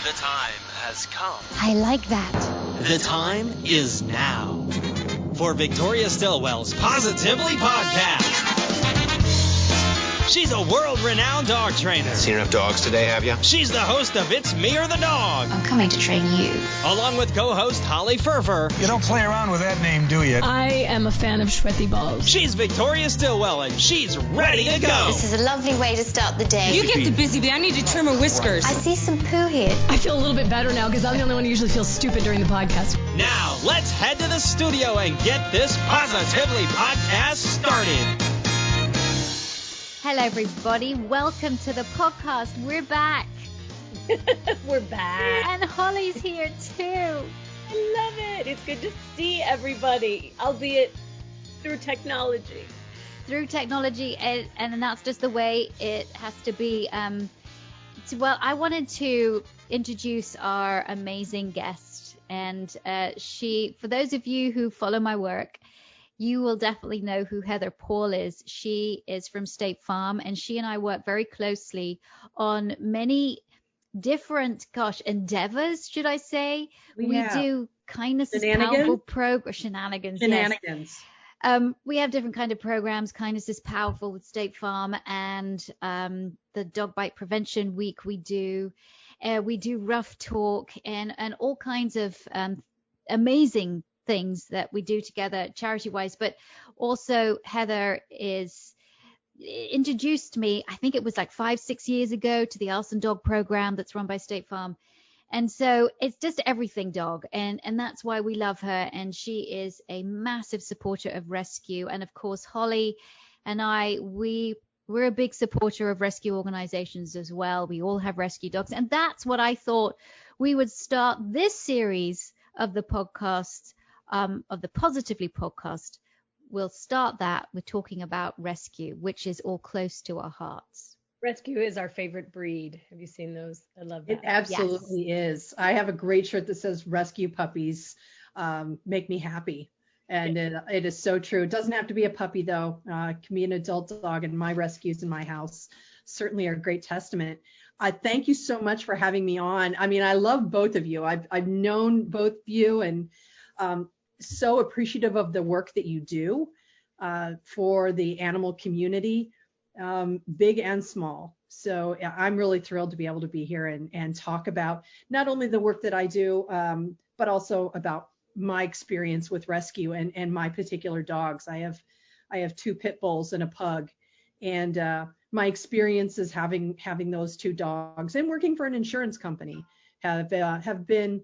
The time has come. I like that. The time is now for Victoria Stilwell's Positively Podcast. She's a world-renowned dog trainer. Seen enough dogs today, have you? She's the host of It's Me or the Dog. I'm coming to train you. Along with co-host Holly Furfer. You don't play around with that name, do you? I am a fan of sweaty balls. She's Victoria Stillwell, and she's ready to go. This is a lovely way to start the day. You get the busy bee. I need to trim her whiskers. I see some poo here. I feel a little bit better now because I'm the only one who usually feels stupid during the podcast. Now, let's head to the studio and get this Positively Podcast started. Hello, everybody. Welcome to the podcast. We're back. We're back. And Holly's here, too. I love it. It's good to see everybody, albeit through technology. And that's just the way it has to be. Well, I wanted to introduce our amazing guest. And she, for those of you who follow my work, you will definitely know who Heather Paul is. She is from State Farm, and she and I work very closely on many different, endeavors, should I say? We do Kindness is Powerful shenanigans. Shenanigans. Yes. We have different kind of programs. Kindness is Powerful with State Farm, and the Dog Bite Prevention Week we do Rough Talk and all kinds of amazing things that we do together charity wise. But also Heather introduced me, I think it was like 5-6 years ago, to the Arson Dog program that's run by State Farm. And so it's just everything dog. And that's why we love her. And she is a massive supporter of rescue. And of course, Holly and I, we're a big supporter of rescue organizations as well. We all have rescue dogs. And that's what I thought we would start this series of the podcast, of the Positively podcast. We'll start that with talking about rescue, which is all close to our hearts. Rescue is our favorite breed. Have you seen those? I love that. It absolutely is. I have a great shirt that says rescue puppies make me happy. And it is so true. It doesn't have to be a puppy, though. It can be an adult dog, and my rescues in my house certainly are a great testament. I thank you so much for having me on. I mean, I love both of you. I've known both of you, and so appreciative of the work that you do for the animal community, big and small. So I'm really thrilled to be able to be here and talk about not only the work that I do, but also about my experience with rescue and my particular dogs. I have 2 pit bulls and a pug, and my experiences having those 2 dogs and working for an insurance company have been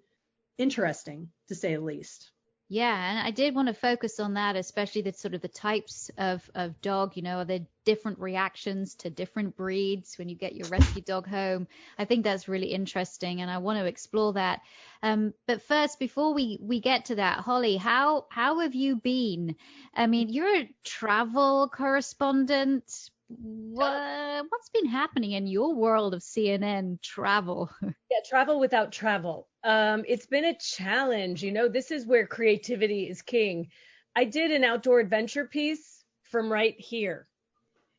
interesting, to say the least. Yeah, and I did want to focus on that, especially the sort of the types of dog, are there different reactions to different breeds when you get your rescue dog home? I think that's really interesting, and I want to explore that. But first, before we get to that, Holly, how have you been? I mean, you're a travel correspondent. What's been happening in your world of CNN travel? Yeah, travel without travel. It's been a challenge. This is where creativity is king. I did an outdoor adventure piece from right here.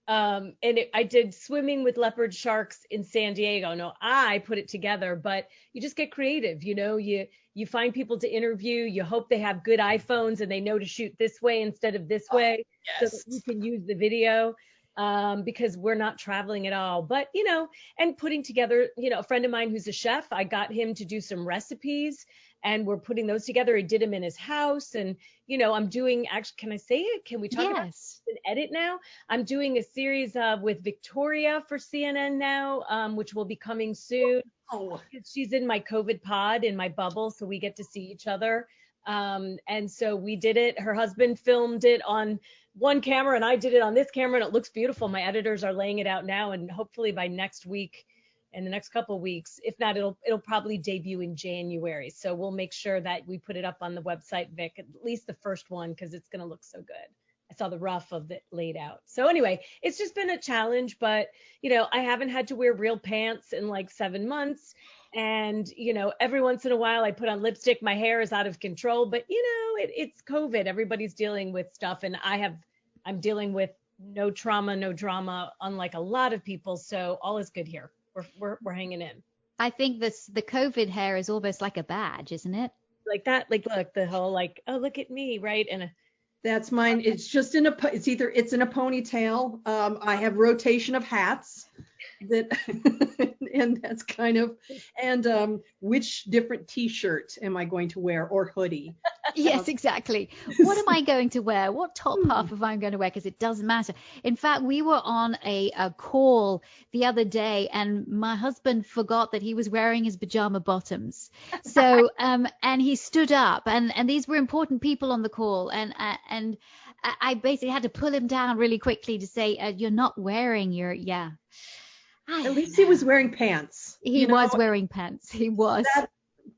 I did swimming with leopard sharks in San Diego. No, I put it together, but you just get creative. You find people to interview. You hope they have good iPhones and they know to shoot this way instead of this way, yes, so that you can use the video. Because we're not traveling at all, but, and putting together, a friend of mine who's a chef, I got him to do some recipes and we're putting those together. I did them in his house, and, I'm doing, actually, can I say it? Can we talk about an edit now? I'm doing a series with Victoria for CNN now, which will be coming soon. Oh, she's in my COVID pod, in my bubble, so we get to see each other. And so we did it. Her husband filmed it on one camera and I did it on this camera, and it looks beautiful. My editors are laying it out now, and hopefully by next week, in the next couple of weeks, if not, it'll probably debut in January. So we'll make sure that we put it up on the website, Vic, at least the first one, because it's going to look so good. I saw the rough of it laid out. So anyway, it's just been a challenge, but I haven't had to wear real pants in like 7 months. And, every once in a while I put on lipstick, my hair is out of control, but it's COVID. Everybody's dealing with stuff, and I'm dealing with no trauma, no drama, unlike a lot of people. So all is good here. We're hanging in. I think the COVID hair is almost like a badge, isn't it? Like that, like look, the whole like, oh, look at me, right? And That's mine. It's just it's in a ponytail. I have rotation of hats that, and that's kind of, and which different t-shirt am I going to wear or hoodie? Yes, exactly. What am I going to wear? What top half am I going to wear? Because it doesn't matter. In fact, we were on a call the other day, and my husband forgot that he was wearing his pajama bottoms. So, and he stood up, and these were important people on the call, and I basically had to pull him down really quickly to say, "You're not wearing your yeah." At least he was wearing pants. He was wearing pants. He was.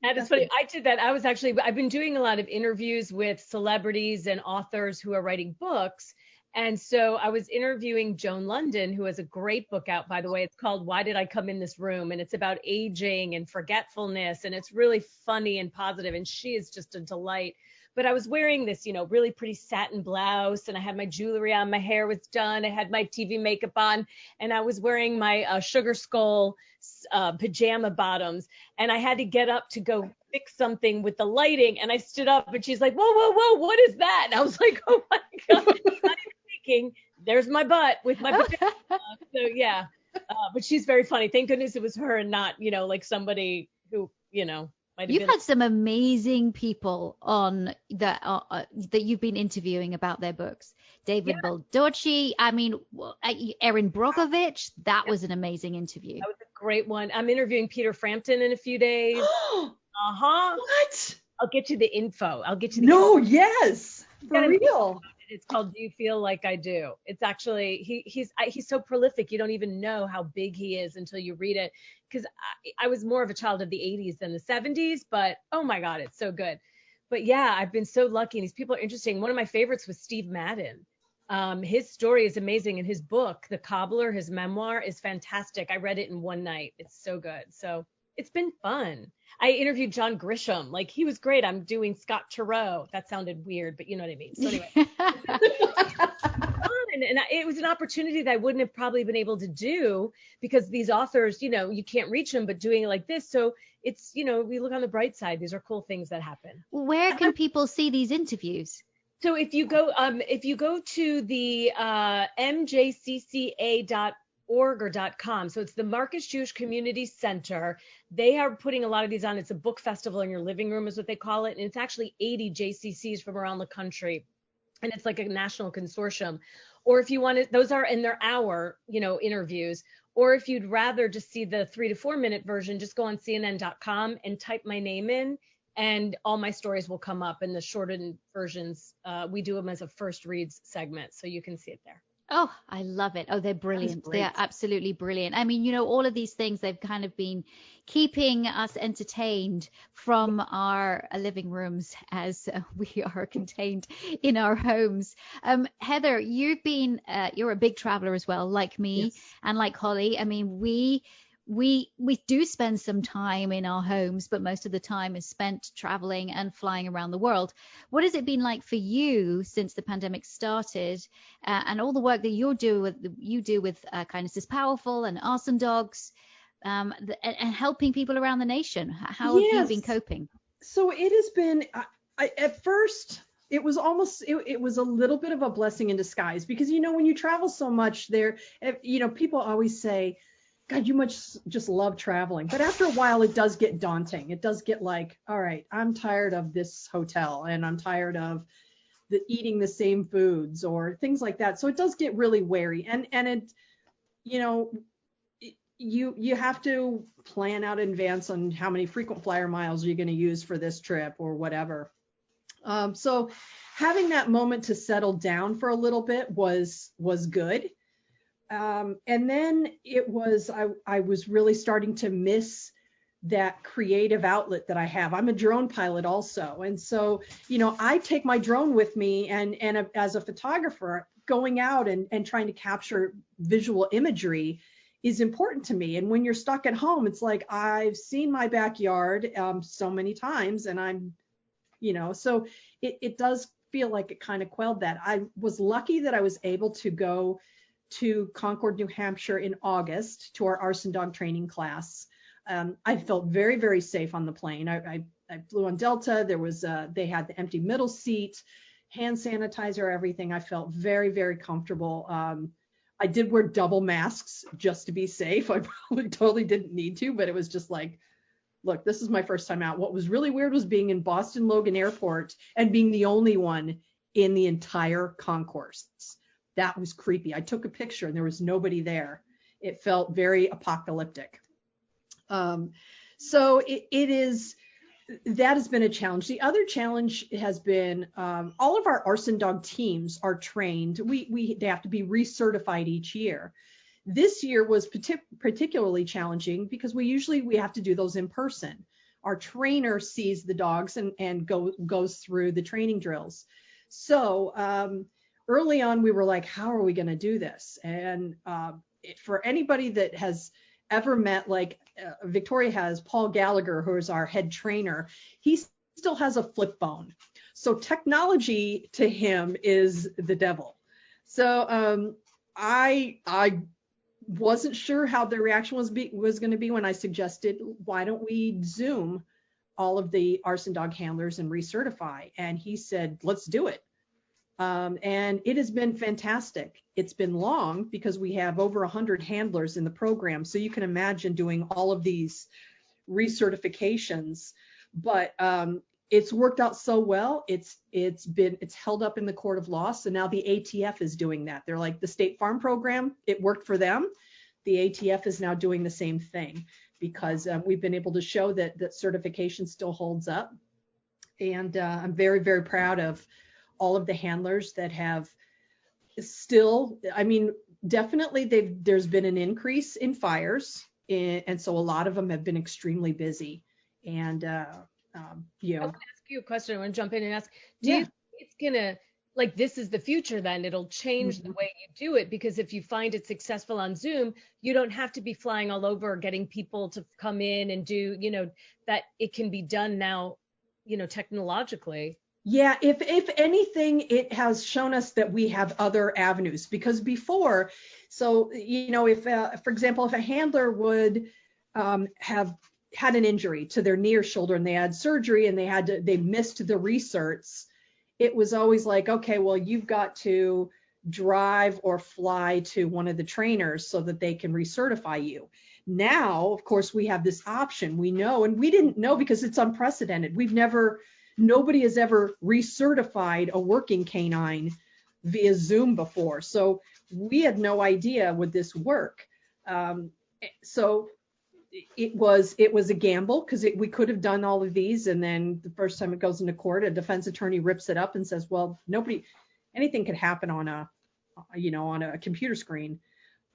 That is funny. I did that. I've been doing a lot of interviews with celebrities and authors who are writing books. And so I was interviewing Joan London, who has a great book out, by the way. It's called Why Did I Come in This Room? And it's about aging and forgetfulness. And it's really funny and positive. And she is just a delight. But I was wearing this, really pretty satin blouse, and I had my jewelry on, my hair was done, I had my TV makeup on, and I was wearing my Sugar Skull pajama bottoms, and I had to get up to go fix something with the lighting, and I stood up, and she's like, whoa, whoa, whoa, what is that? And I was like, oh my God, not even thinking, there's my butt with my pajamas on. So yeah, but she's very funny. Thank goodness it was her and not, like somebody who, You've had some amazing people on that you've been interviewing about their books. David Baldacci, Erin Brockovich. That was an amazing interview. That was a great one. I'm interviewing Peter Frampton in a few days. What? I'll get you the info. Yes, for real. It's called Do You Feel Like I Do? It's actually, he's so prolific. You don't even know how big he is until you read it. Because I was more of a child of the 80s than the 70s, but oh my God, it's so good. But yeah, I've been so lucky. And these people are interesting. One of my favorites was Steve Madden. His story is amazing. And his book, The Cobbler, his memoir, is fantastic. I read it in one night. It's so good. So it's been fun. I interviewed John Grisham. Like, he was great. I'm doing Scott Turow. That sounded weird, but you know what I mean. So anyway. And it was an opportunity that I wouldn't have probably been able to do because these authors, you can't reach them, but doing it like this. So it's, we look on the bright side. These are cool things that happen. Where can people see these interviews? So if you go to the mjcca.org or .com, so it's the Marcus Jewish Community Center. They are putting a lot of these on. It's a book festival in your living room is what they call it. And it's actually 80 JCCs from around the country. And it's like a national consortium. Or if you want to, those are in their hour, interviews. Or if you'd rather just see the 3 to 4 minute version, just go on CNN.com and type my name in, and all my stories will come up. And the shortened versions, we do them as a first reads segment, so you can see it there. Oh, I love it. Oh, they're brilliant. They're absolutely brilliant. I mean, all of these things, they've kind of been keeping us entertained from our living rooms as we are contained in our homes. Heather, you're a big traveler as well, like me. Yes. And like Holly. I mean, we do spend some time in our homes, but most of the time is spent traveling and flying around the world. What has it been like for you since the pandemic started, and all the work that you do with Kindness is Powerful and Arson Dogs, and helping people around the nation? How have you been coping? So it has been, at first, it was almost, it was a little bit of a blessing in disguise because, when you travel so much people always say, God, you must just love traveling. But after a while, it does get daunting. It does get like, all right, I'm tired of this hotel and I'm tired of eating the same foods or things like that. So it does get really wary. And it, you have to plan out in advance on how many frequent flyer miles you're going to use for this trip or whatever. So having that moment to settle down for a little bit was good. And then I was really starting to miss that creative outlet that I have. I'm a drone pilot also. And so, I take my drone with me and as a photographer, going out and trying to capture visual imagery is important to me. And when you're stuck at home, it's like, I've seen my backyard so many times and I'm, so it does feel like it kind of quelled that. I was lucky that I was able to go to Concord, New Hampshire in August to our arson dog training class. I felt very, very safe on the plane. I flew on Delta. There was, they had the empty middle seat, hand sanitizer, everything. I felt very, very comfortable. I did wear double masks just to be safe. I probably totally didn't need to, but it was just like, look, this is my first time out. What was really weird was being in Boston Logan Airport and being the only one in the entire concourse. That was creepy. I took a picture and there was nobody there. It felt very apocalyptic. So it is, that has been a challenge. The other challenge has been all of our arson dog teams are trained. They have to be recertified each year. This year was particularly challenging because we have to do those in person. Our trainer sees the dogs and goes through the training drills. So early on, we were like, how are we going to do this? And for anybody that has ever met, like Victoria has, Paul Gallagher, who is our head trainer, he still has a flip phone. So technology to him is the devil. So I wasn't sure how the reaction was going to be when I suggested, why don't we Zoom all of the arson dog handlers and recertify? And he said, let's do it. And it has been fantastic. It's been long because we have over 100 handlers in the program. So you can imagine doing all of these recertifications, but it's worked out so well. It's held up in the court of law. So now the ATF is doing that. They're like the State Farm program. It worked for them. The ATF is now doing the same thing because we've been able to show that certification still holds up. And I'm very, very proud of all of the handlers that have still, I mean, definitely there's been an increase in fires. And so a lot of them have been extremely busy. And, you know. I want to ask you a question. I want to jump in and ask, do you think it's going to, like, this is the future then? It'll change the way you do it, because if you find it successful on Zoom, you don't have to be flying all over, getting people to come in and do, you know, that it can be done now, you know, technologically. Yeah, if anything, it has shown us that we have other avenues, because before, so, you know, if, for example, if a handler would have had an injury to their knee or shoulder and they had surgery and they missed the recerts, it was always like, okay, well, you've got to drive or fly to one of the trainers so that they can recertify you. Now, of course, we have this option. We know, and we didn't know because it's unprecedented. Nobody has ever recertified a working canine via Zoom before. So we had no idea would this work. So it was a gamble, because we could have done all of these, and then the first time it goes into court, a defense attorney rips it up and says, well, anything could happen on a computer screen.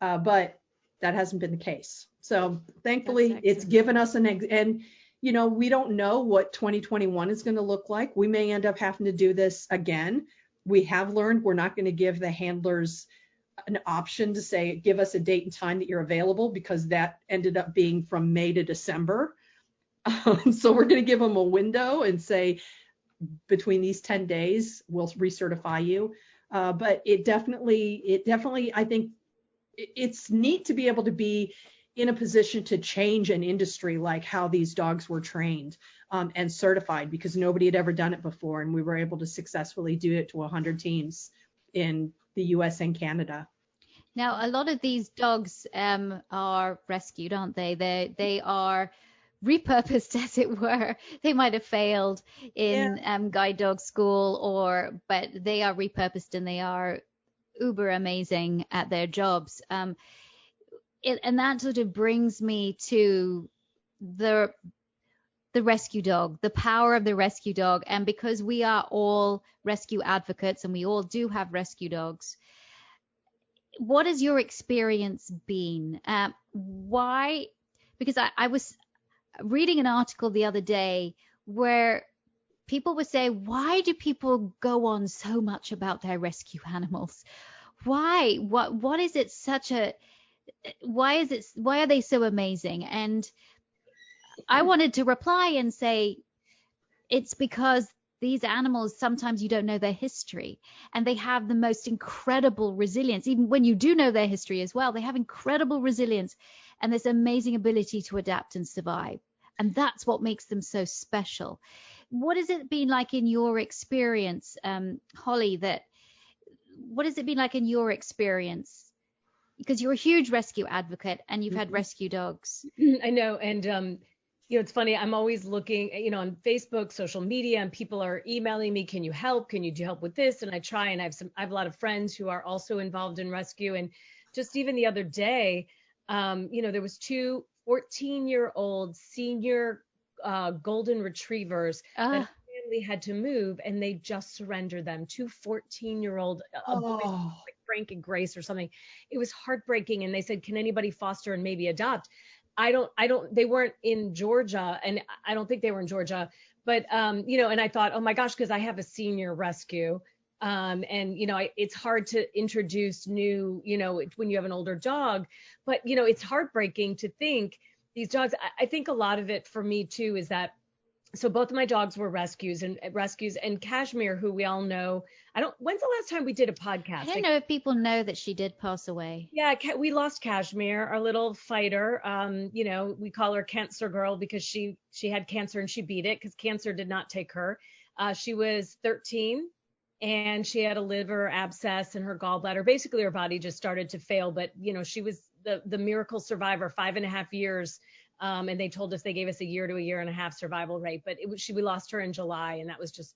But that hasn't been the case. So thankfully it's given us and you know, we don't know what 2021 is going to look like. We may end up having to do this again. We have learned we're not going to give the handlers an option to say, give us a date and time that you're available, because that ended up being from May to December. So we're going to give them a window and say, between these 10 days, we'll recertify you. But it definitely, I think it's neat to be able to be in a position to change an industry like how these dogs were trained and certified, because nobody had ever done it before. And we were able to successfully do it to 100 teams in the US and Canada. Now, a lot of these dogs are rescued, aren't they? They are repurposed, as it were. They might have failed in guide dog school, but they are repurposed and they are uber amazing at their jobs. And that sort of brings me to the rescue dog, the power of the rescue dog. And because we are all rescue advocates and we all do have rescue dogs, what has your experience been? Why? Because I was reading an article the other day where people were saying, why do people go on so much about their rescue animals? Why? What is it why are they so amazing? And I wanted to reply and say, it's because these animals, sometimes you don't know their history, and they have the most incredible resilience. Even when you do know their history as well, they have incredible resilience and this amazing ability to adapt and survive. And that's what makes them so special. What has it been like in your experience, Holly, what has it been like in your experience? Because you're a huge rescue advocate and you've had rescue dogs. I know. And, it's funny. I'm always looking, on Facebook, social media, and people are emailing me. Can you help? Can you help with this? And I try, and I have a lot of friends who are also involved in rescue. And just even the other day, there was two 14-year-old senior golden retrievers that family had to move, and they just surrendered them. Two 14-year-old boys, like Frank and Grace or something. It was heartbreaking. And they said, can anybody foster and maybe adopt? They weren't in Georgia, and I don't think they were in Georgia, but, and I thought, oh my gosh, because I have a senior rescue. It's hard to introduce new, when you have an older dog, but, it's heartbreaking to think these dogs. I think a lot of it for me too is that, so both of my dogs were rescues, and Kashmir, who we all know. When's the last time we did a podcast? I don't know if people know that she did pass away. Yeah, we lost Kashmir, our little fighter. We call her Cancer Girl because she had cancer and she beat it because cancer did not take her. She was 13 and she had a liver abscess in her gallbladder. Basically, her body just started to fail. But, she was the miracle survivor, 5.5 years. And they told us they gave us a year to a year and a half survival rate. But we lost her in July, and that was just,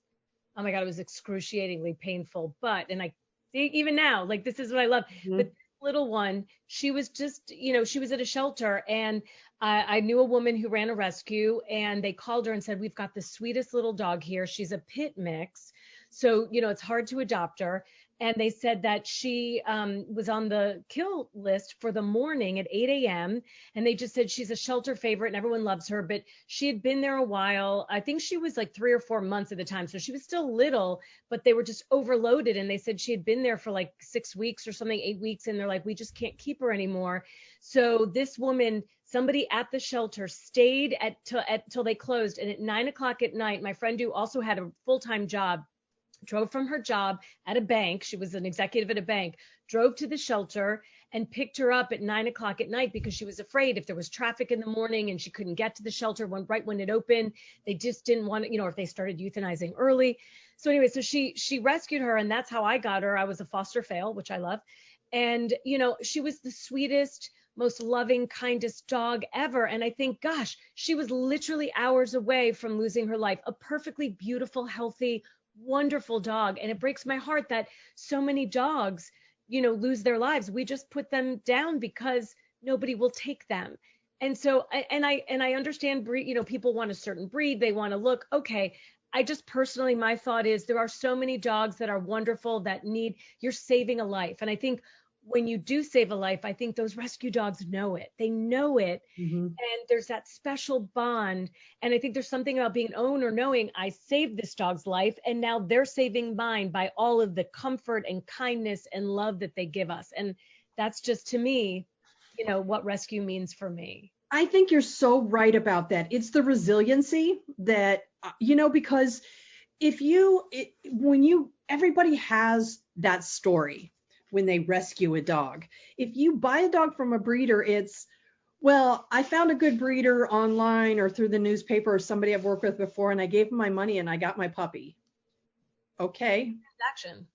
oh my God, it was excruciatingly painful. But, and I see even now, like, this is what I love. But this little one, she was just, she was at a shelter, and I knew a woman who ran a rescue, and they called her and said, we've got the sweetest little dog here. She's a pit mix. So, it's hard to adopt her. And they said that she was on the kill list for the morning at 8 a.m. And they just said she's a shelter favorite and everyone loves her. But she had been there a while. I think she was like 3 or 4 months at the time. So she was still little, but they were just overloaded. And they said she had been there for like 6 weeks or something, 8 weeks. And they're like, we just can't keep her anymore. So this woman, somebody at the shelter, stayed till they closed. And at 9 o'clock at night, my friend who also had a full-time job, drove from her job at a bank. She was an executive at a bank, drove to the shelter and picked her up at 9 o'clock at night because she was afraid if there was traffic in the morning and she couldn't get to the shelter right when it opened. They just didn't want to, if they started euthanizing early. So anyway, so she rescued her, and that's how I got her. I was a foster fail, which I love. And, she was the sweetest, most loving, kindest dog ever. And I think, gosh, she was literally hours away from losing her life. A perfectly beautiful, healthy, wonderful dog. And it breaks my heart that so many dogs, lose their lives. We just put them down because nobody will take them. And so, and I understand breed, people want a certain breed. They want to look, okay. I just personally, my thought is there are so many dogs that are wonderful that you're saving a life. And I think when you do save a life, I think those rescue dogs know it. They know it. And there's that special bond. And I think there's something about being an owner knowing I saved this dog's life, and now they're saving mine by all of the comfort and kindness and love that they give us. And that's just, to me, what rescue means for me. I think you're so right about that. It's the resiliency that, because everybody has that story when they rescue a dog. If you buy a dog from a breeder, I found a good breeder online or through the newspaper or somebody I've worked with before, and I gave them my money and I got my puppy. Okay. Transaction.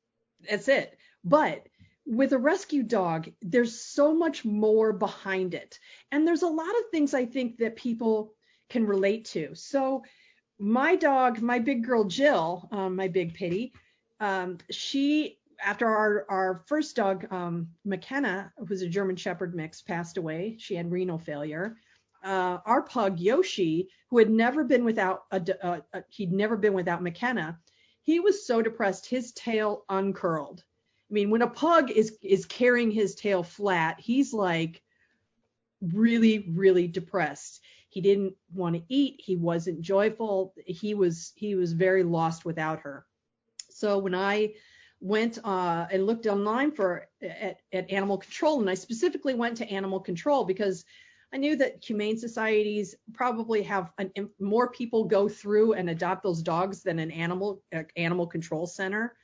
That's it. But with a rescue dog, there's so much more behind it. And there's a lot of things I think that people can relate to. So my dog, my big girl, Jill, my big pitty, she, after our first dog, McKenna, who was a German Shepherd mix, passed away. She had renal failure. Our pug Yoshi, who had never been without McKenna, he was so depressed, his tail uncurled. I mean, when a pug is carrying his tail flat, he's like really, really depressed. He didn't want to eat. He wasn't joyful. He was very lost without her. So when I went and looked online at animal control, and I specifically went to animal control because I knew that humane societies probably have more people go through and adopt those dogs than an animal control center.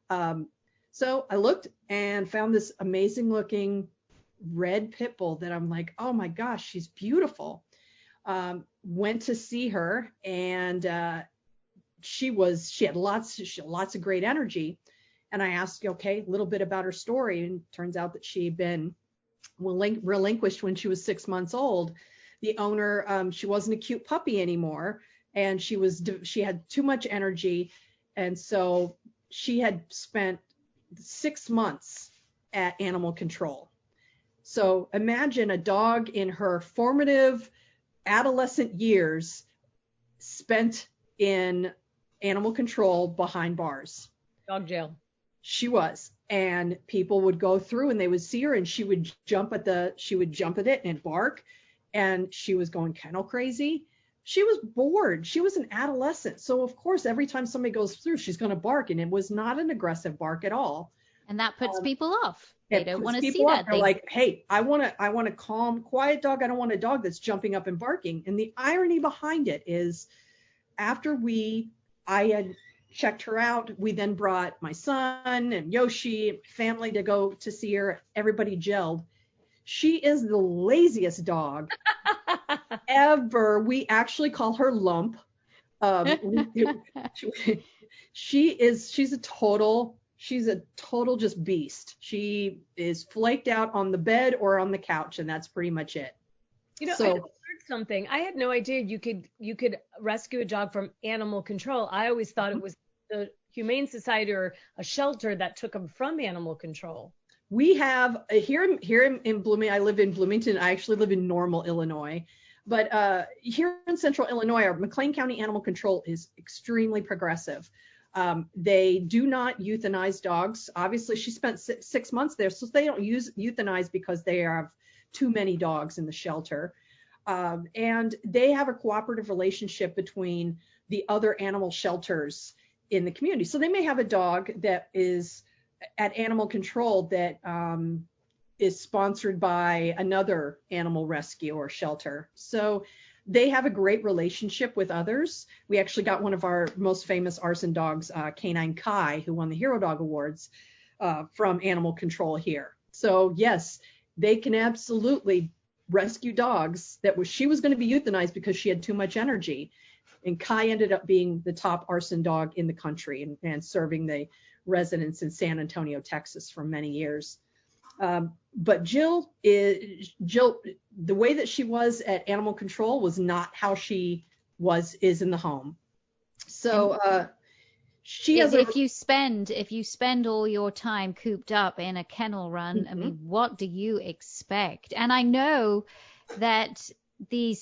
So I looked and found this amazing looking red pit bull that I'm like, oh my gosh, she's beautiful. Went to see her, and she had lots of great energy. And I asked, okay, a little bit about her story, and it turns out that she had been relinquished when she was 6 months old. The owner, she wasn't a cute puppy anymore, and she had too much energy, and so she had spent 6 months at animal control. So imagine a dog in her formative adolescent years spent in animal control behind bars. Dog jail. She was. And people would go through and they would see her, and she would jump at it and bark, and she was going kennel crazy. She was bored. She was an adolescent. So of course, every time somebody goes through, she's going to bark, and it was not an aggressive bark at all. And that puts people off. They don't want to see that. They're like, hey, I want a calm, quiet dog. I don't want a dog that's jumping up and barking. And the irony behind it is, after I had checked her out, we then brought my son and Yoshi, family, to go to see her. Everybody gelled. She is the laziest dog ever. We actually call her Lump. She's a total just beast. She is flaked out on the bed or on the couch, and that's pretty much it. I learned something. I had no idea you could rescue a dog from animal control. I always thought it was the Humane Society or a shelter that took them from animal control. We have here in Bloomington. I live in Bloomington. I actually live in Normal, Illinois. But here in Central Illinois, our McLean County Animal Control is extremely progressive. They do not euthanize dogs. Obviously, she spent 6 months there, so they don't euthanize because they have too many dogs in the shelter. And they have a cooperative relationship between the other animal shelters in the community. So they may have a dog that is at animal control that is sponsored by another animal rescue or shelter. So they have a great relationship with others. We actually got one of our most famous arson dogs, Canine Kai, who won the Hero Dog Awards from animal control here. So yes, they can absolutely rescue dogs she was going to be euthanized because she had too much energy. And Kai ended up being the top arson dog in the country and serving the residents in San Antonio, Texas for many years. But Jill, the way that she was at animal control was not how she is in the home. So if you spend all your time cooped up in a kennel run, mm-hmm. I mean, what do you expect? And I know that the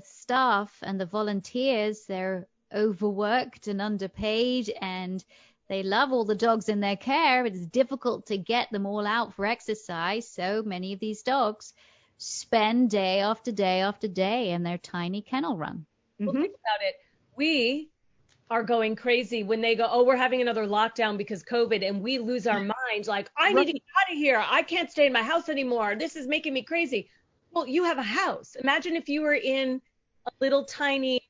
staff and the volunteers, they're overworked and underpaid, and they love all the dogs in their care. It's difficult to get them all out for exercise. So many of these dogs spend day after day after day in their tiny kennel run. Well, think about it. We are going crazy when they go, oh, we're having another lockdown because COVID, and we lose our minds. Like, I need to get out of here. I can't stay in my house anymore. This is making me crazy. Well, you have a house. Imagine if you were in a little tiny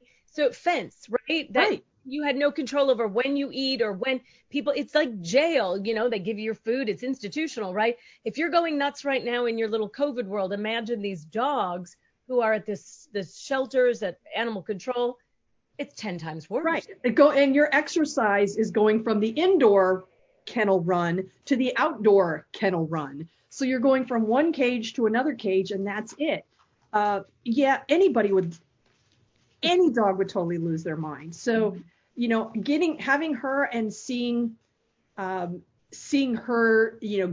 fence, right? Right. You had no control over when you eat or when people, it's like jail, they give you your food. It's institutional, right? If you're going nuts right now in your little COVID world, imagine these dogs who are at this shelters, at animal control. It's 10 times worse. Right. And your exercise is going from the indoor kennel run to the outdoor kennel run. So you're going from one cage to another cage, and that's it. Any dog would totally lose their mind. So, having her and seeing her,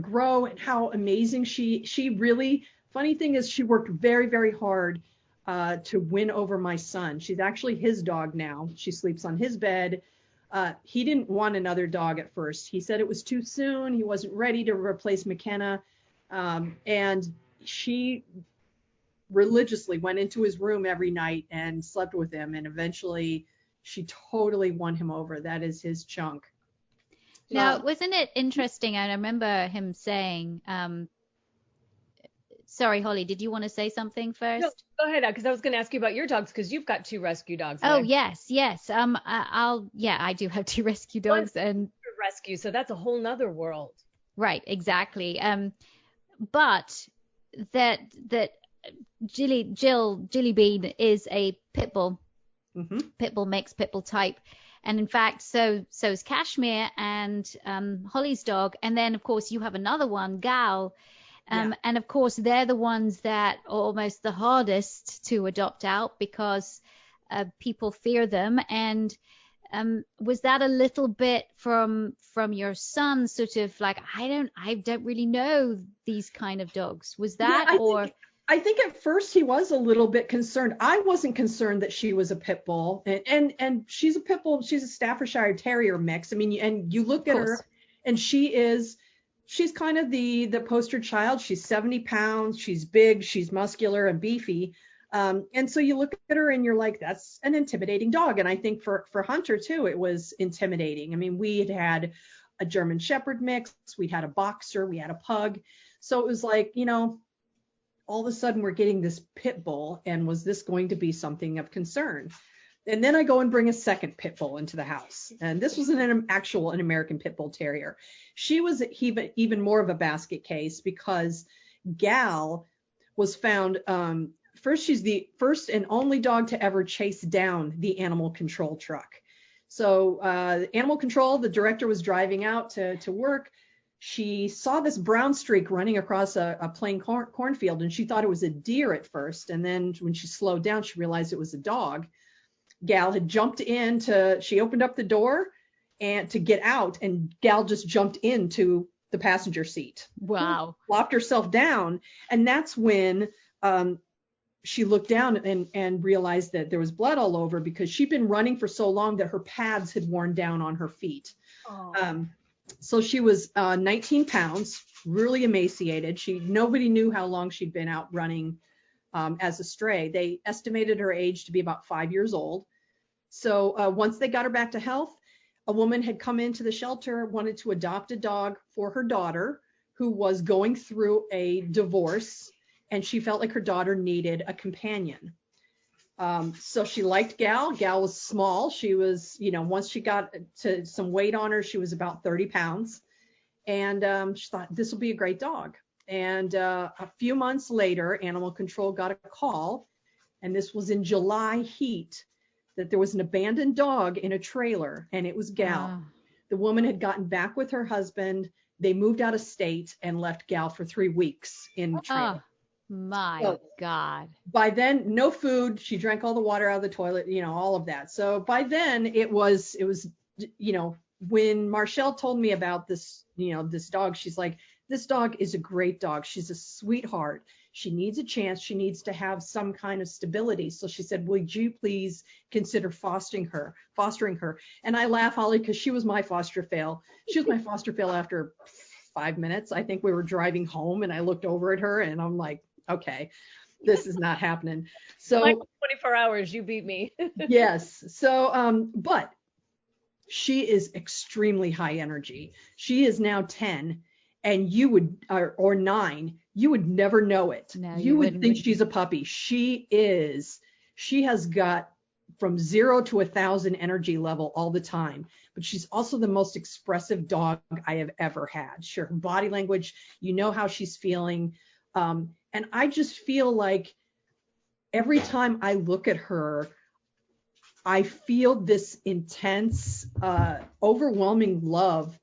grow, and how amazing she really, funny thing is, she worked very, very hard to win over my son. She's actually his dog now. She sleeps on his bed. He didn't want another dog at first. He said it was too soon. He wasn't ready to replace McKenna. And she religiously went into his room every night and slept with him. And eventually she totally won him over. That is his chunk. Now, wasn't it interesting? I remember him saying, Sorry, Holly, did you want to say something first? No, go ahead, because I was going to ask you about your dogs, because you've got 2 rescue dogs. Oh, there. yes. I do have 2 rescue dogs, and Rescue, so that's a whole nother world. right, exactly. But that Jilly Bean is a pit bull. Mm-hmm. Pitbull mix, pitbull type. And in fact, so is Kashmir and Holly's dog. And then, of course, you have another one, Gal. And of course, they're the ones that are almost the hardest to adopt out because people fear them. And was that a little bit from your son, sort of like, I don't really know these kind of dogs? Was that I think at first he was a little bit concerned. I wasn't concerned that she was a pit bull, and she's a pit bull. She's a Staffordshire Terrier mix. I mean, and you look at her, and she's kind of the poster child. She's 70 pounds. She's big. She's muscular and beefy. And so you look at her and you're like, that's an intimidating dog. And I think for Hunter too, it was intimidating. I mean, we had a German Shepherd mix. We'd had a boxer. We had a pug. So it was like, all of a sudden we're getting this pit bull, and was this going to be something of concern? And then I go and bring a second pit bull into the house, and this was an American pit bull terrier. She was even more of a basket case because Gal was found first. She's the first and only dog to ever chase down the animal control truck. So animal control, the director was driving out to work. She saw this brown streak running across a plain cornfield, and she thought it was a deer at first. And then when she slowed down, she realized it was a dog. Gal had jumped she opened up the door and to get out, and Gal just jumped into the passenger seat. Wow. Flopped herself down. And that's when she looked down and realized that there was blood all over, because she'd been running for so long that her pads had worn down on her feet. Oh. So she was 19 pounds, really emaciated. Nobody knew how long she'd been out running as a stray. They estimated her age to be about 5 years old. So once they got her back to health, a woman had come into the shelter, wanted to adopt a dog for her daughter, who was going through a divorce, and she felt like her daughter needed a companion. So she liked Gal. Gal was small. She was, once she got to some weight on her, she was about 30 pounds. And she thought, this will be a great dog. And a few months later, Animal Control got a call, and this was in July heat, that there was an abandoned dog in a trailer, and it was Gal. The woman had gotten back with her husband. They moved out of state and left Gal for 3 weeks in the trailer. My God. By then, no food. She drank all the water out of the toilet, all of that. So by then it was, when Marshall told me about this, this dog, she's like, this dog is a great dog. She's a sweetheart. She needs a chance. She needs to have some kind of stability. So she said, would you please consider fostering her? And I laugh, Holly, because she was my foster fail. She was my foster fail after 5 minutes. I think we were driving home, and I looked over at her, and I'm like, okay, this is not happening. So like 24 hours, you beat me. Yes. So, but she is extremely high energy. She is now 10, and you would, or 9, you would never know it. No, you would think she's a puppy. She has got from 0 to 1,000 energy level all the time. But she's also the most expressive dog I have ever had. Sure, her body language, how she's feeling. And I just feel like every time I look at her, I feel this intense, overwhelming love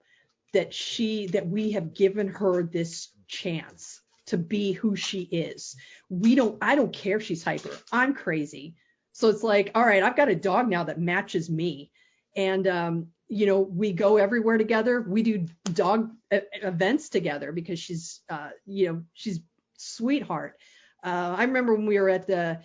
that we have given her this chance to be who she is. I don't care if she's hyper. I'm crazy. So it's like, all right, I've got a dog now that matches me. And, we go everywhere together. We do dog events together because she's sweetheart. I remember when we were at the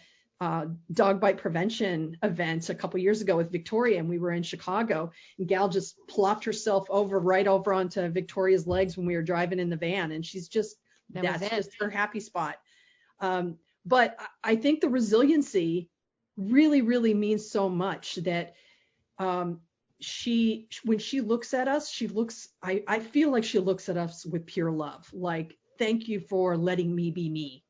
dog bite prevention event a couple years ago with Victoria, and we were in Chicago, and Gal just plopped herself right over onto Victoria's legs when we were driving in the van, and she's just, that's just her happy spot. But I think the resiliency really, really means so much that when she looks at us, I feel like she looks at us with pure love. Like, thank you for letting me be me.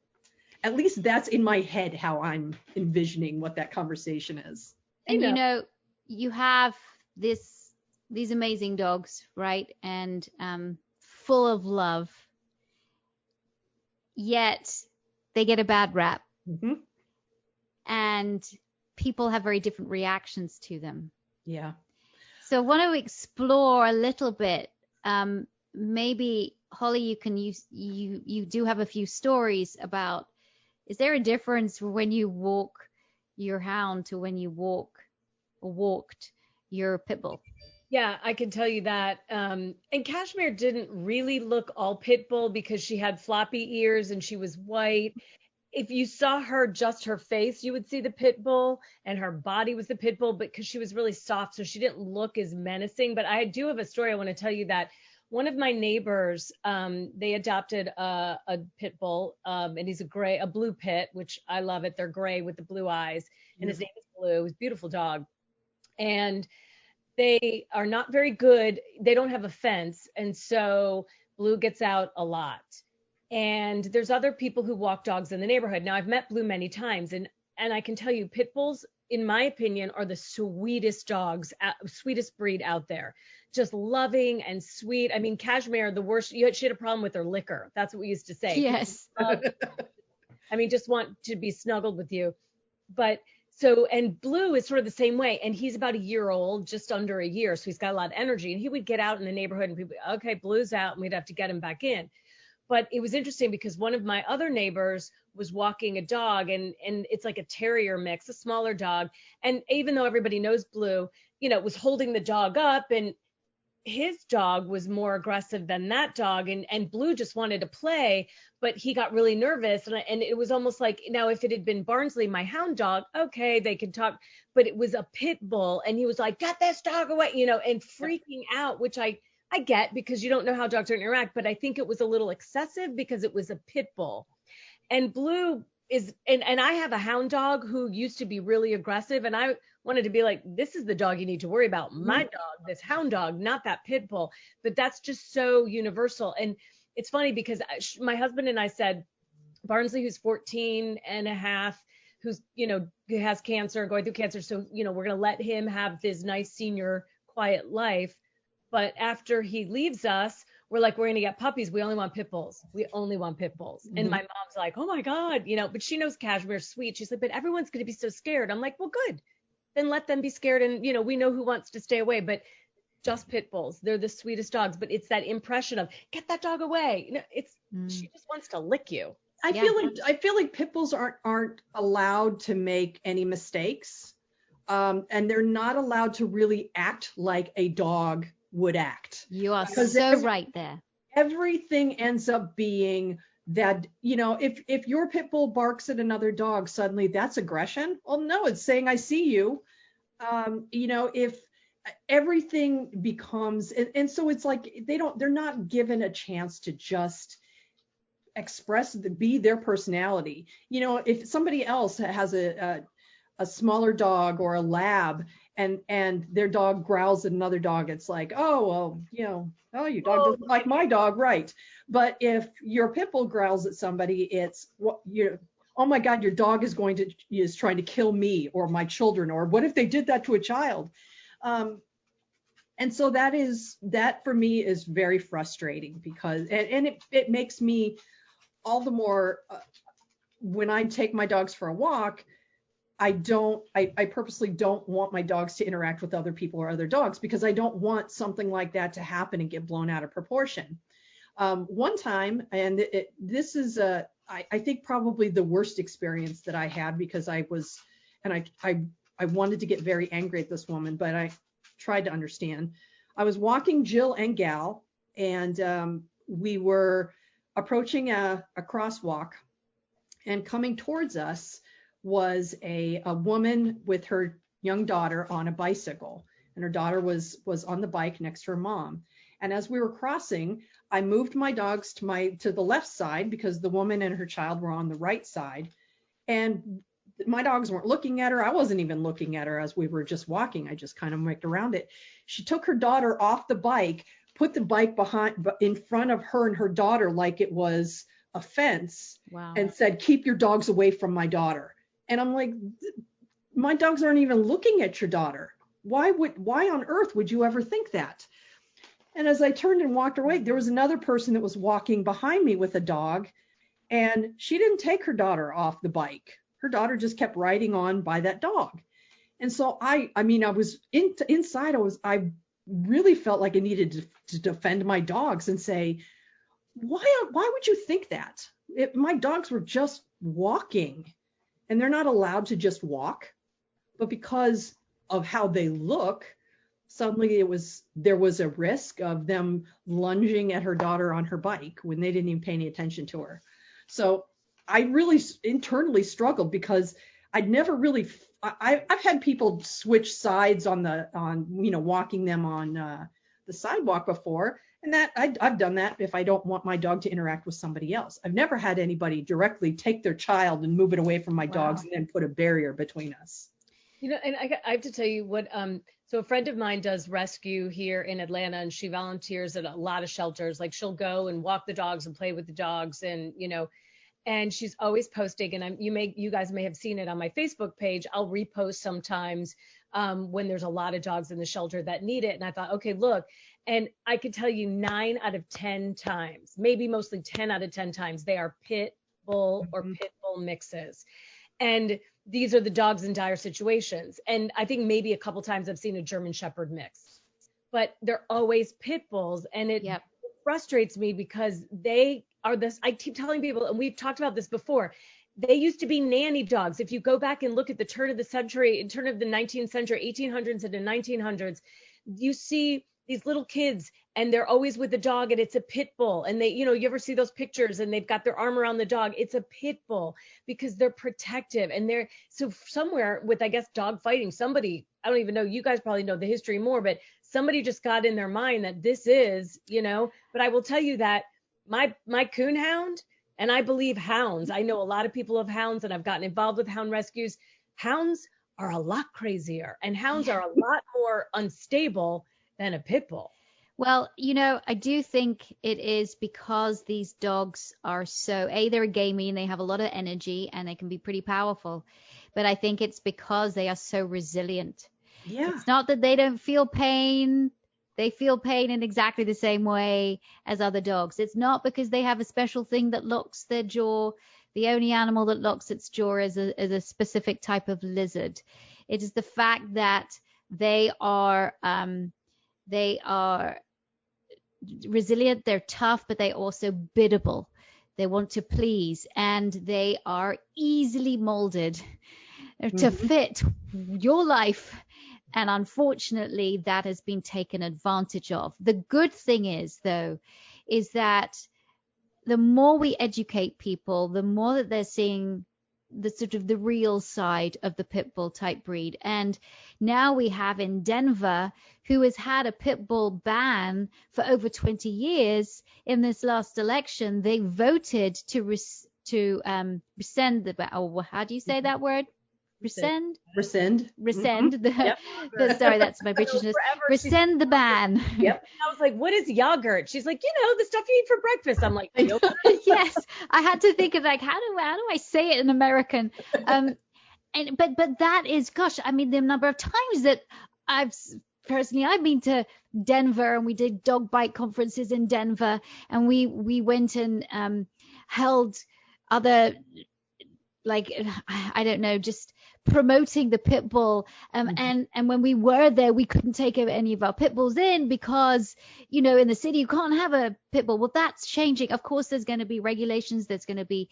at least that's in my head how I'm envisioning what that conversation is. And you have these amazing dogs, right? And full of love, yet they get a bad rap. Mm-hmm. And people have very different reactions to them. Yeah. So I want to explore a little bit. Maybe Holly, you do have a few stories about, is there a difference when you walk your hound to when you walked your Pitbull? Yeah, I can tell you that. And Cashmere didn't really look all Pitbull because she had floppy ears and she was white. If you saw her, just her face, you would see the Pitbull, and her body was the Pitbull, but because she was really soft, so she didn't look as menacing. But I do have a story I want to tell you that one of my neighbors, they adopted a Pitbull, and he's a blue pit, which I love it. They're gray with the blue eyes, and his name is Blue. He's a beautiful dog. And they are not very good. They don't have a fence. And so Blue gets out a lot. And there's other people who walk dogs in the neighborhood. Now, I've met Blue many times, and I can tell you, pit bulls, in my opinion, are the sweetest dogs, sweetest breed out there. Just loving and sweet. I mean, Cashmere, the worst. She had a problem with her liquor. That's what we used to say. Yes. I mean, just want to be snuggled with you. But so, and Blue is sort of the same way. And he's about a year old, just under a year. So he's got a lot of energy. And he would get out in the neighborhood and people, okay, Blue's out, and we'd have to get him back in. But it was interesting because one of my other neighbors was walking a dog, and it's like a terrier mix, a smaller dog. And even though everybody knows Blue, was holding the dog up, and his dog was more aggressive than that dog. And Blue just wanted to play, but he got really nervous. And it was almost like, now if it had been Barnsley, my hound dog, okay, they could talk, but it was a pit bull. And he was like, get this dog away, and freaking out, which I get, because you don't know how dogs are going to interact, but I think it was a little excessive because it was a pit bull. And Blue is, and I have a hound dog who used to be really aggressive, and I wanted to be like, this is the dog you need to worry about. My dog, this hound dog, not that pit bull. But that's just so universal. And it's funny because my husband and I said, Barnsley, who's 14 and a half, who's, has cancer, going through cancer. So, we're going to let him have this nice senior quiet life. But after he leaves us, we're like, we're going to get puppies. We only want pit bulls. We only want pit bulls. Mm-hmm. And my mom's like, oh my God, but she knows Cashmere's sweet. She's like, but everyone's going to be so scared. I'm like, well, good. Then let them be scared. And, we know who wants to stay away, but just pit bulls. They're the sweetest dogs. But it's that impression of, get that dog away. She just wants to lick you. I feel like pit bulls aren't allowed to make any mistakes. And they're not allowed to really act like a dog would act. You are so right there. Everything ends up being that, if your pit bull barks at another dog, suddenly that's aggression. Well, no, it's saying, I see you. If everything becomes, and so it's like, they're not given a chance to just be their personality. If somebody else has a smaller dog or a lab, and their dog growls at another dog, it's like, oh, well, your dog doesn't like my dog, right? But if your pit bull growls at somebody, it's, oh my God, your dog is trying to kill me or my children, or what if they did that to a child? And so that for me is very frustrating, because, and it makes me all the more, when I take my dogs for a walk, I purposely don't want my dogs to interact with other people or other dogs, because I don't want something like that to happen and get blown out of proportion. One time, and this is I think probably the worst experience that I had, because I wanted to get very angry at this woman, but I tried to understand. I was walking Jill and Gal, and we were approaching a crosswalk, and coming towards us was a woman with her young daughter on a bicycle, and her daughter was on the bike next to her mom. And as we were crossing, I moved my dogs to the left side, because the woman and her child were on the right side. And my dogs weren't looking at her. I wasn't even looking at her as we were just walking. I just kind of went around it. She took her daughter off the bike, put the bike in front of her and her daughter, like it was a fence Wow. and said, keep your dogs away from my daughter. And I'm like, my dogs aren't even looking at your daughter. Why on earth would you ever think that? And as I turned and walked away, there was another person that was walking behind me with a dog, and she didn't take her daughter off the bike. Her daughter just kept riding on by that dog. And so I was inside, I really felt like I needed to defend my dogs and say, why would you think that? My dogs were just walking, and they're not allowed to just walk, but because of how they look, suddenly there was a risk of them lunging at her daughter on her bike when they didn't even pay any attention to her. So I really internally struggled because I'd never really, I've had people switch sides on walking them on the sidewalk before. And that I've done that if I don't want my dog to interact with somebody else. I've never had anybody directly take their child and move it away from my dogs and then put a barrier between us. And I have to tell you what, so a friend of mine does rescue here in Atlanta, and she volunteers at a lot of shelters. Like, she'll go and walk the dogs and play with the dogs, and she's always posting, and you guys may have seen it on my Facebook page. I'll repost sometimes when there's a lot of dogs in the shelter that need it. And I thought, okay, look, and I could tell you 9 out of 10 times, maybe mostly 10 out of 10 times, they are pit bull or pit bull mixes. And these are the dogs in dire situations. And I think maybe a couple times I've seen a German Shepherd mix, but they're always pit bulls. And it frustrates me because they are this, I keep telling people, and we've talked about this before, they used to be nanny dogs. If you go back and look at the turn of the 19th century, 1800s into 1900s, you see these little kids and they're always with the dog, and it's a pit bull. And they, you ever see those pictures and they've got their arm around the dog. It's a pit bull because they're protective. And they're, so somewhere with, I guess, dog fighting, somebody, I don't even know, you guys probably know the history more, but somebody just got in their mind that this is, but I will tell you that my coon hound, and I believe hounds, I know a lot of people have hounds, and I've gotten involved with hound rescues. Hounds are a lot crazier, and hounds are a lot more unstable than a pit bull. Well, I do think it is because these dogs are they're gamey and they have a lot of energy and they can be pretty powerful. But I think it's because they are so resilient. Yeah. It's not that they don't feel pain. They feel pain in exactly the same way as other dogs. It's not because they have a special thing that locks their jaw. The only animal that locks its jaw is a specific type of lizard. It is the fact that they are resilient, they're tough, but they're also biddable. They want to please, and they are easily molded to fit your life. And unfortunately, that has been taken advantage of. The good thing is, though, is that the more we educate people, the more that they're seeing the sort of the real side of the pit bull type breed. And now we have in Denver, who has had a pit bull ban for over 20 years. In this last election, they voted to rescind how do you say that word? Rescind. Sorry, that's my Britishness. Rescind the ban. Yep. I was like, what is yogurt? She's like, the stuff you eat for breakfast. I'm like, yes. I had to think of how do I say it in American? But that is, gosh, I mean, the number of times that I've been to Denver, and we did dog bite conferences in Denver, and we went and held other, like, I don't know, just promoting the pit bull. And when we were there, we couldn't take any of our pit bulls in because, in the city, you can't have a pit bull. Well, that's changing. Of course, there's going to be regulations. There's going to be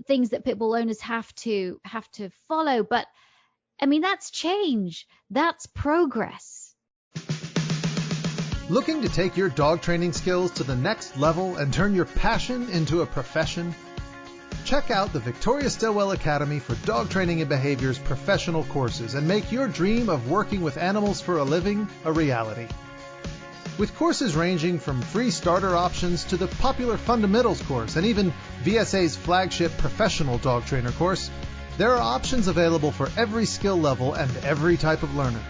things that pit bull owners have to follow. But I mean, that's change. That's progress. Looking to take your dog training skills to the next level and turn your passion into a profession? Check out the Victoria Stilwell Academy for Dog Training and Behavior's professional courses and make your dream of working with animals for a living a reality. With courses ranging from free starter options to the popular Fundamentals course and even VSA's flagship Professional Dog Trainer course, there are options available for every skill level and every type of learner.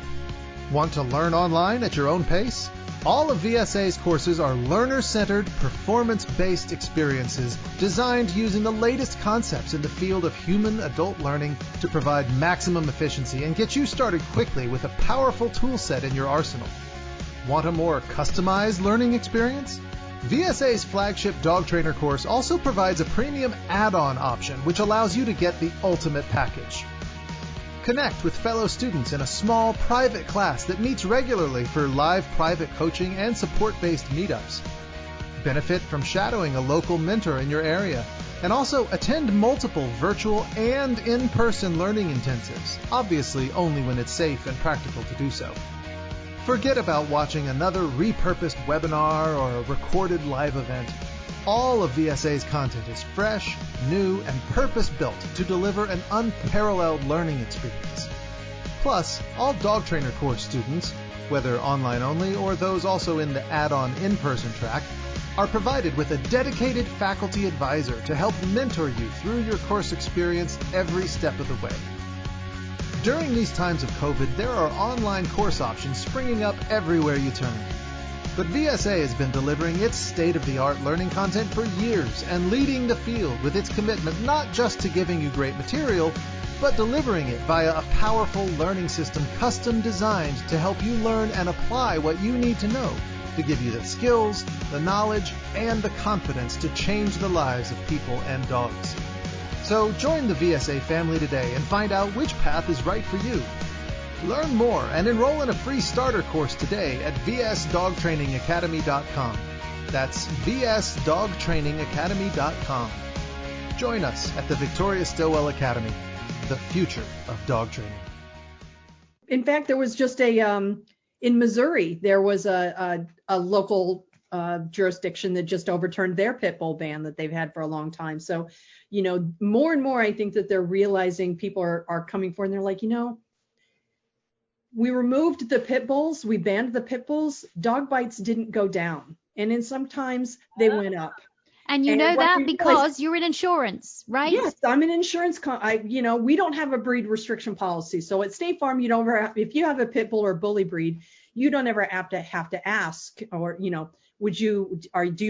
Want to learn online at your own pace? All of VSA's courses are learner-centered, performance-based experiences designed using the latest concepts in the field of human adult learning to provide maximum efficiency and get you started quickly with a powerful tool set in your arsenal. Want a more customized learning experience? VSA's flagship dog trainer course also provides a premium add-on option which allows you to get the ultimate package. Connect with fellow students in a small private class that meets regularly for live private coaching and support-based meetups. Benefit from shadowing a local mentor in your area, and also attend multiple virtual and in-person learning intensives, obviously only when it's safe and practical to do so. Forget about watching another repurposed webinar or a recorded live event. All of VSA's content is fresh, new, and purpose-built to deliver an unparalleled learning experience. Plus, all dog trainer course students, whether online only or those also in the add-on in-person track, are provided with a dedicated faculty advisor to help mentor you through your course experience every step of the way. During these times of COVID, there are online course options springing up everywhere you turn. But VSA has been delivering its state-of-the-art learning content for years and leading the field with its commitment not just to giving you great material, but delivering it via a powerful learning system custom designed to help you learn and apply what you need to know to give you the skills, the knowledge, and the confidence to change the lives of people and dogs. So join the VSA family today and find out which path is right for you. Learn more and enroll in a free starter course today at vsdogtrainingacademy.com. That's vsdogtrainingacademy.com. Join us at the Victoria Stilwell Academy, the future of dog training. In fact, there was just in Missouri, there was a local jurisdiction that just overturned their Pitbull ban that they've had for a long time. So, more and more, I think that they're realizing people are coming forward and they're like, we removed the pit bulls, we banned the pit bulls, dog bites didn't go down. And then sometimes they went up. And you know that because you're in insurance, right? Yes, I'm an insurance. We don't have a breed restriction policy. So at State Farm, you don't ever, if you have a pit bull or bully breed, you don't ever have to ask or, do you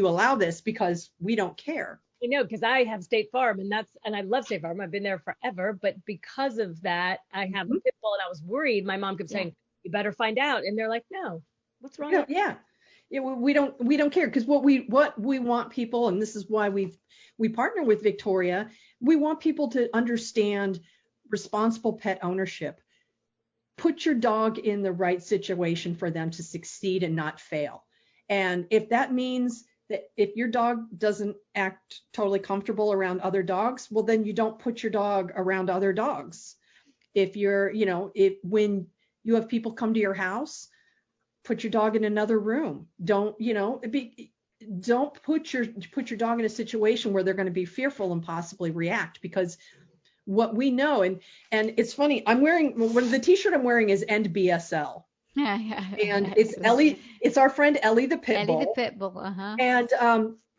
allow this, because we don't care. I know, because I have State Farm and I love State Farm. I've been there forever, but because of that, I have a pit bull and I was worried. My mom kept saying, you better find out. And they're like, no, what's wrong? Yeah. We don't care, because what we want people, and this is why we partner with Victoria, we want people to understand responsible pet ownership. Put your dog in the right situation for them to succeed and not fail. And if that means that if your dog doesn't act totally comfortable around other dogs, well, then you don't put your dog around other dogs. If you're, when you have people come to your house, put your dog in another room. Don't put your dog in a situation where they're going to be fearful and possibly react, because what we know, and it's funny, I'm wearing, the t-shirt I'm wearing is End BSL. And it's Ellie, it's our friend Ellie the Pitbull. Ellie the Pitbull, And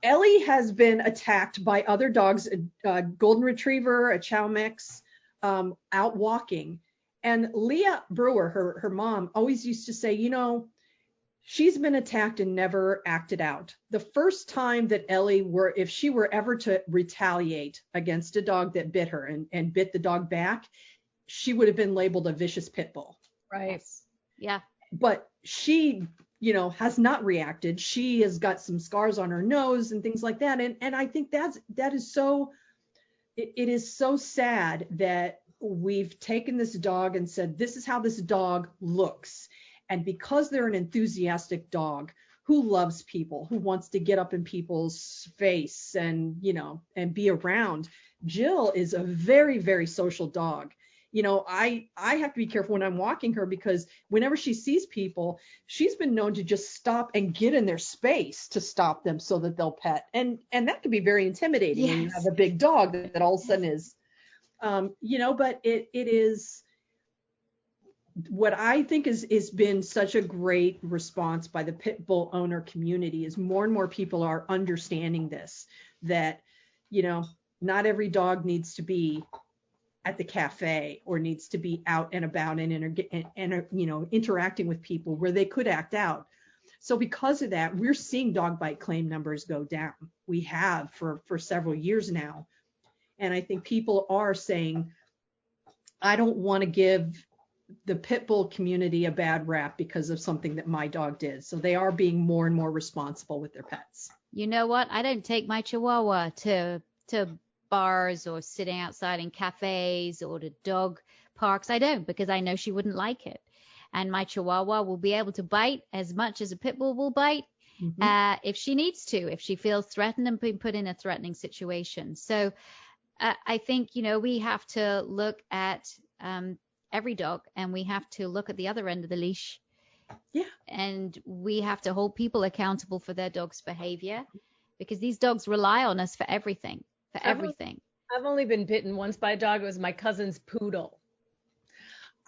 Ellie has been attacked by other dogs, a golden retriever, a chow mix, out walking. And Leah Brewer, her mom, always used to say, she's been attacked and never acted out. The first time that Ellie if she were ever to retaliate against a dog that bit her and bit the dog back, she would have been labeled a vicious pit bull. Right. Yeah. But she, has not reacted. She has got some scars on her nose and things like that. And I think it is so sad that we've taken this dog and said, this is how this dog looks. And because they're an enthusiastic dog who loves people, who wants to get up in people's face and be around, Jill is a very, very social dog. I have to be careful when I'm walking her, because whenever she sees people, she's been known to just stop and get in their space to stop them so that they'll pet. And that can be very intimidating when you have a big dog that all of a sudden is, but it is what I think is been such a great response by the pit bull owner community is more and more people are understanding this, that, not every dog needs to be at the cafe or needs to be out and about and interacting with people where they could act out. So because of that, we're seeing dog bite claim numbers go down. We have for several years now. And I think people are saying, I don't want to give the Pitbull community a bad rap because of something that my dog did. So they are being more and more responsible with their pets. You know what? I don't take my Chihuahua to bars or sitting outside in cafes or to dog parks. I don't, because I know she wouldn't like it. And my Chihuahua will be able to bite as much as a Pitbull will bite if she needs to, if she feels threatened and being put in a threatening situation. So I think, we have to look at every dog, and we have to look at the other end of the leash. Yeah. And we have to hold people accountable for their dog's behavior, because these dogs rely on us for everything, I've only been bitten once by a dog. It was my cousin's poodle.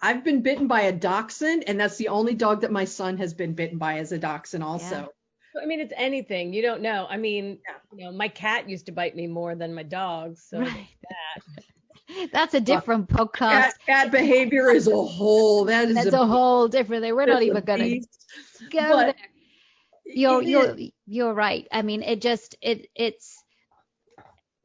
I've been bitten by a dachshund, and that's the only dog that my son has been bitten by, as a dachshund also. Yeah. I mean, it's anything. You don't know. I mean, my cat used to bite me more than my dog. So that's a different podcast. Cat behavior is a whole. That's a whole different thing. We're not even going to go there. You're right. I mean,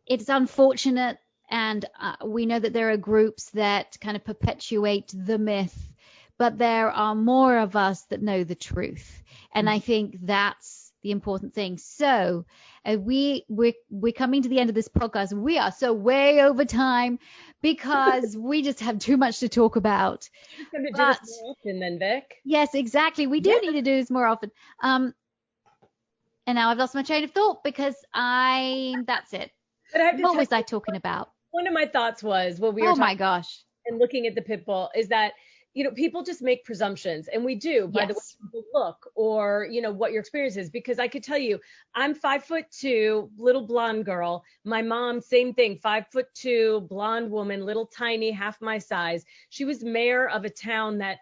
it's unfortunate, and we know that there are groups that kind of perpetuate the myth, but there are more of us that know the truth, and I think that's the important thing. So we're coming to the end of this podcast. We are so way over time because we just have too much to talk about. You're going to do this more often then, Vic. Yes, exactly. We do need to do this more often. And now I've lost my train of thought because that's it. But what was I talking about? One of my thoughts was when we were my gosh, and looking at the Pitbull is that, people just make presumptions, and we do by the way people look or, what your experience is, because I could tell you, I'm 5'2", little blonde girl. My mom, same thing, 5'2", blonde woman, little tiny, half my size. She was mayor of a town that,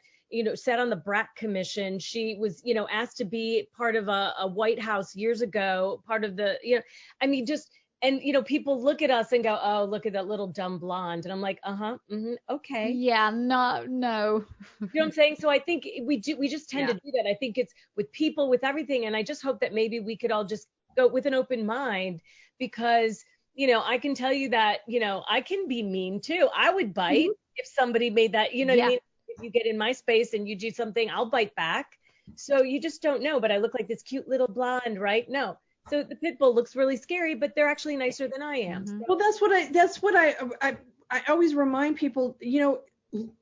sat on the BRAC commission. She was, asked to be part of a White House years ago, part of the, and, people look at us and go, oh, look at that little dumb blonde. And I'm like, okay. Yeah, no. You know what I'm saying? So I think we just tend to do that. I think it's with people, with everything. And I just hope that maybe we could all just go with an open mind, because, I can tell you that, I can be mean too. I would bite if somebody made that, what I mean? If you get in my space and you do something, I'll bite back. So you just don't know. But I look like this cute little blonde, right? No. So the Pitbull looks really scary, but they're actually nicer than I am. So. Well, that's what I always remind people,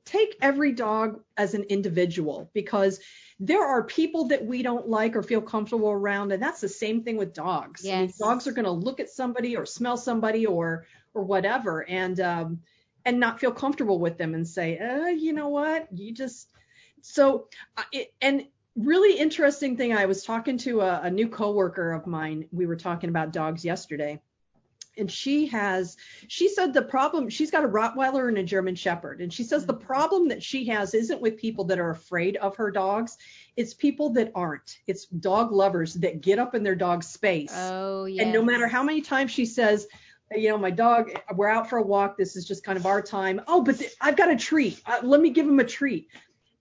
take every dog as an individual, because there are people that we don't like or feel comfortable around. And that's the same thing with dogs. Yes. I mean, dogs are going to look at somebody or smell somebody or whatever, and not feel comfortable with them and say, you know what, really interesting thing. I was talking to a new coworker of mine. We were talking about dogs yesterday, and she said the problem, she's got a Rottweiler and a German Shepherd. And she says the problem that she has isn't with people that are afraid of her dogs. It's people that aren't. It's dog lovers that get up in their dog's space. Oh, yeah. And no matter how many times she says, my dog, we're out for a walk. This is just kind of our time. Oh, but I've got a treat. Let me give him a treat.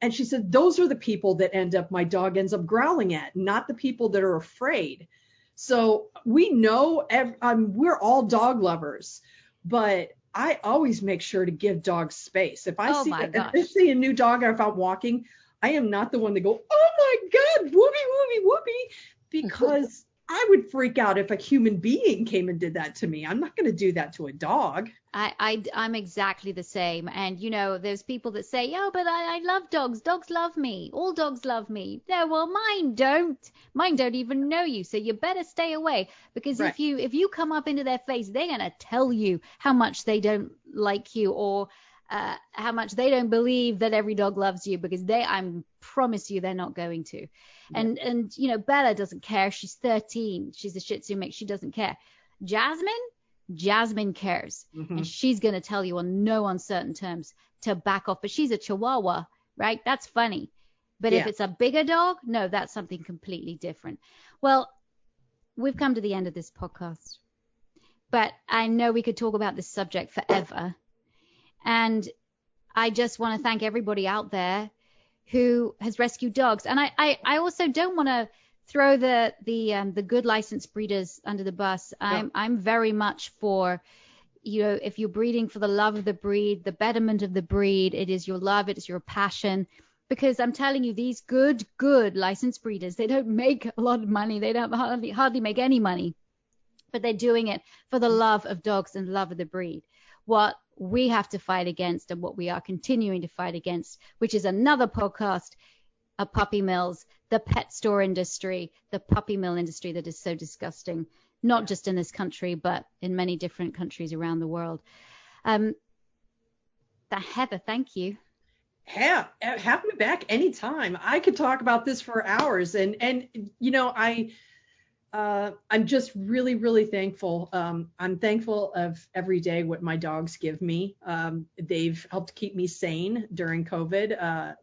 And she said, those are the people that my dog ends up growling at, not the people that are afraid. So we know we're all dog lovers, but I always make sure to give dogs space. If I see a new dog, or if I'm walking, I am not the one to go, oh my God, whoopee, whoopee, whoopee, because I would freak out if a human being came and did that to me. I'm not going to do that to a dog. I'm exactly the same. And, there's people that say, but I love dogs. Dogs love me. All dogs love me. No, well, mine don't. Mine don't even know you. So you better stay away, because if you come up into their face, they're going to tell you how much they don't like you, or how much they don't believe that every dog loves you, because I promise you they're not going to. Yeah. And Bella doesn't care. She's 13. She's a Shih Tzu mix. She doesn't care. Jasmine cares, and she's going to tell you on no uncertain terms to back off. But she's a Chihuahua, right? That's funny. But if it's a bigger dog, no, that's something completely different. Well, we've come to the end of this podcast, but I know we could talk about this subject forever. And I just want to thank everybody out there who has rescued dogs. And I also don't want to throw the good licensed breeders under the bus. I'm very much for, if you're breeding for the love of the breed, the betterment of the breed, it is your love, it is your passion. Because I'm telling you, these good licensed breeders, they don't make a lot of money. They don't hardly make any money, but they're doing it for the love of dogs and love of the breed. What we have to fight against, and what we are continuing to fight against, which is another podcast, are puppy mills, the pet store industry, the puppy mill industry that is so disgusting, not just in this country, but in many different countries around the world. Heather, thank you. Have me back anytime. I could talk about this for hours. And I'm just really, really thankful. I'm thankful of every day what my dogs give me. They've helped keep me sane during COVID,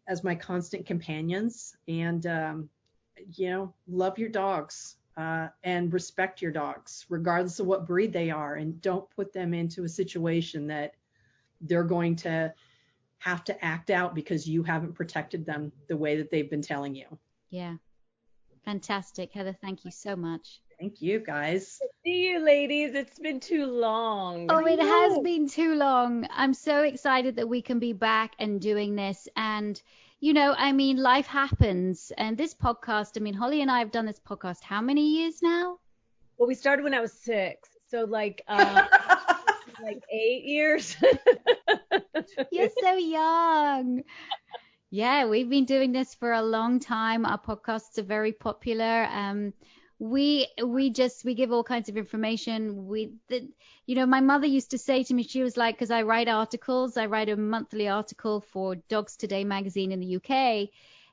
as my constant companions. And, love your dogs and respect your dogs, regardless of what breed they are. And don't put them into a situation that they're going to have to act out because you haven't protected them the way that they've been telling you. Yeah. Fantastic. Heather, thank you so much. Thank you, guys. See you, ladies. It's been too long. Oh, it has been too long. I'm so excited that we can be back and doing this. And, life happens. And this podcast, Holly and I have done this podcast how many years now? Well, we started when I was 6. So like 8 years. You're so young. Yeah, we've been doing this for a long time. Our podcasts are very popular. We give all kinds of information. My mother used to say to me, she was like, because I write articles, I write a monthly article for Dogs Today magazine in the UK,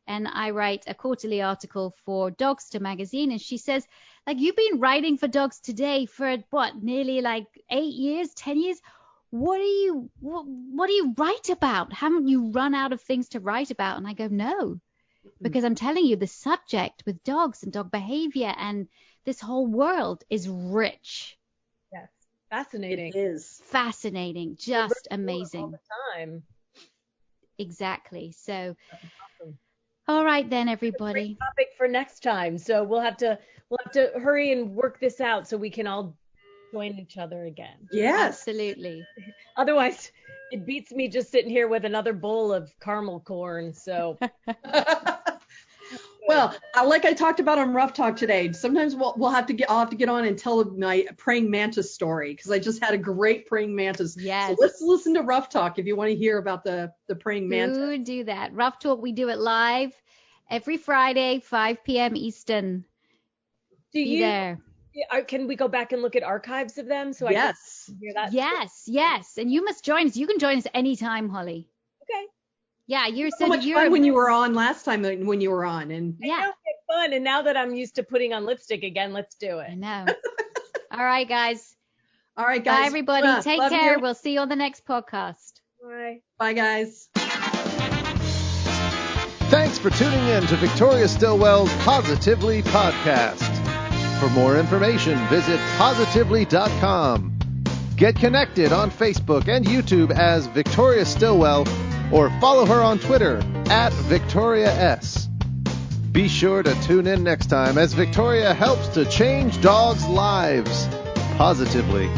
and I write a quarterly article for Dogster magazine. And she says, like, you've been writing for Dogs Today for nearly like 8 years, 10 years. What do you write about? Haven't you run out of things to write about? And I go, no, because I'm telling you, the subject with dogs and dog behavior and this whole world is rich. Yes. Fascinating. It is. Fascinating. Just amazing. All the time. Exactly. So, all right then, everybody. Great topic for next time. So we'll have to hurry and work this out so we can all join each other again. Yes. Absolutely. Otherwise, it beats me just sitting here with another bowl of caramel corn. So. Well, like I talked about on Rough Talk today, sometimes I'll have to get on and tell my praying mantis story, because I just had a great praying mantis. Yes. So let's listen to Rough Talk if you want to hear about the praying mantis. We do that. Rough Talk, we do it live every Friday, 5 p.m. Eastern. Be there. Can we go back and look at archives of them? So yes. I can hear that. Yes. And you must join us. You can join us anytime, Holly. Okay. Yeah, you're so much fun when you were on last time when you were on. And yeah. I know, it's fun. And now that I'm used to putting on lipstick again, let's do it. I know. All right, guys. Bye, everybody. Take care. You. We'll see you on the next podcast. Bye. Bye, guys. Thanks for tuning in to Victoria Stilwell's Positively Podcast. For more information, visit positively.com. Get connected on Facebook and YouTube as Victoria Stilwell, or follow her on Twitter @VictoriaS. Be sure to tune in next time as Victoria helps to change dogs' lives positively.